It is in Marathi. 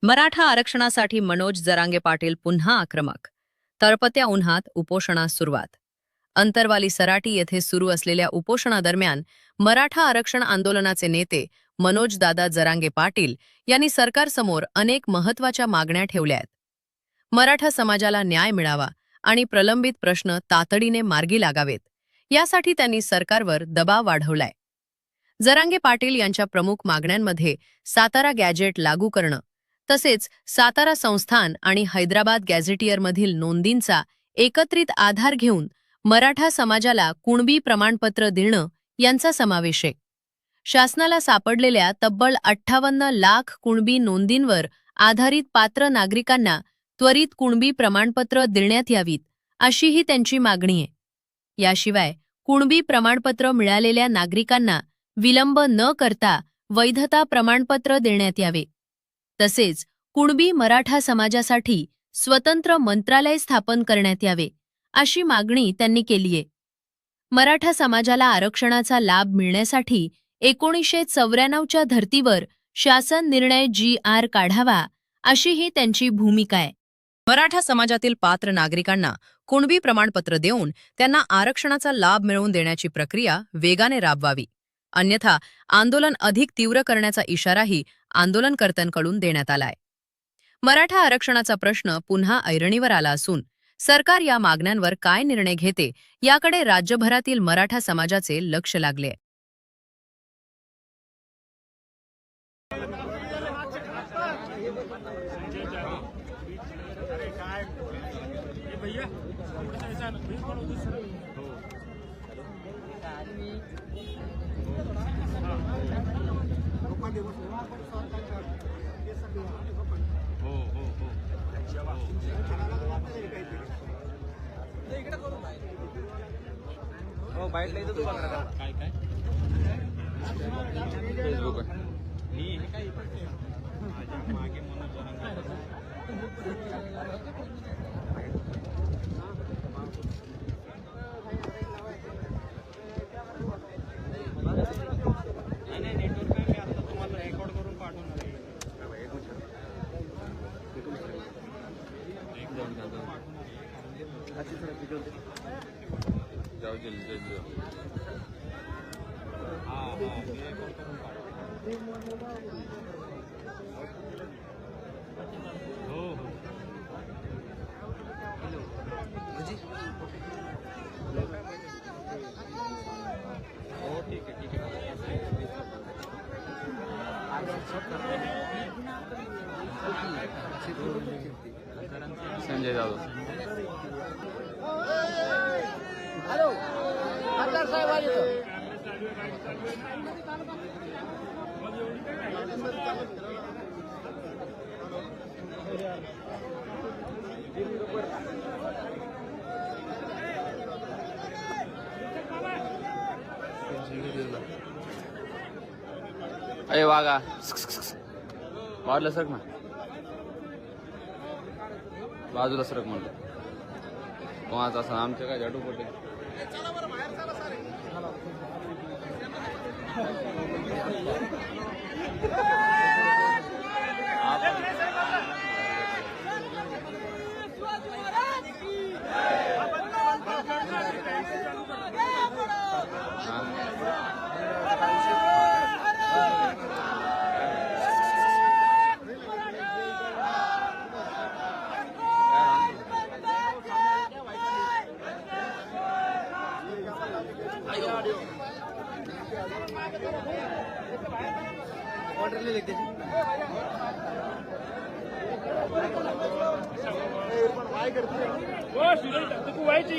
मराठा आरक्षणासाठी मनोज जरांगे पाटील पुन्हा आक्रमक. तळपत्या उन्हात उपोषणास सुरुवात. अंतरवाली सराटी येथे सुरू असलेल्या उपोषणादरम्यान मराठा आरक्षण आंदोलनाचे नेते मनोज दादा जरांगे पाटील यांनी सरकारसमोर अनेक महत्त्वाच्या मागण्या ठेवल्या आहेत. मराठा समाजाला न्याय मिळावा आणि प्रलंबित प्रश्न तातडीने मार्गी लागावेत यासाठी त्यांनी सरकारवर दबाव वाढवलाय. जरांगे पाटील यांच्या प्रमुख मागण्यांमध्ये सातारा गॅजेट लागू करणं, तसेच सातारा संस्थान आणि हैदराबाद गॅझेटियरमधील नोंदींचा एकत्रित आधार घेऊन मराठा समाजाला कुणबी प्रमाणपत्र देणं यांचा समावेश आहे. शासनाला सापडलेल्या तब्बल 58 लाख कुणबी नोंदींवर आधारित पात्र नागरिकांना त्वरित कुणबी प्रमाणपत्र देण्यात यावीत, अशीही त्यांची मागणी आहे. याशिवाय कुणबी प्रमाणपत्र मिळालेल्या नागरिकांना विलंब न करता वैधता प्रमाणपत्र देण्यात यावे. तसेच कुणबी मराठा समाजासाठी स्वतंत्र मंत्रालय स्थापन करण्यात यावे, अशी मागणी त्यांनी केली आहे. मराठा समाजाला आरक्षणाचा लाभ मिळण्यासाठी 1994च्या धर्तीवर शासन निर्णय GR काढावा, अशीही त्यांची भूमिका आहे. मराठा समाजातील पात्र नागरिकांना कुणबी प्रमाणपत्र देऊन त्यांना आरक्षणाचा लाभ मिळवून देण्याची प्रक्रिया वेगाने राबवावी, अन्यथा आंदोलन अधिक तीव्र करण्याचा इशाराही आंदोलनकर्त्यांकडून देण्यात आलाय. मराठा आरक्षणाचा प्रश्न पुन्हा ऐरणीवर आला असून सरकार या मागण्यांवर काय निर्णय घेते याकडे राज्यभरातील मराठा समाजाचे लक्ष लागले. संजय जाधव. हॅलो खासदार साहेब आले तर अरे वागा वाढलं सरक ना, बाजूला सरक म्हणलं कोणाचं असं आमच्या काय झाडू पडले. व्हायची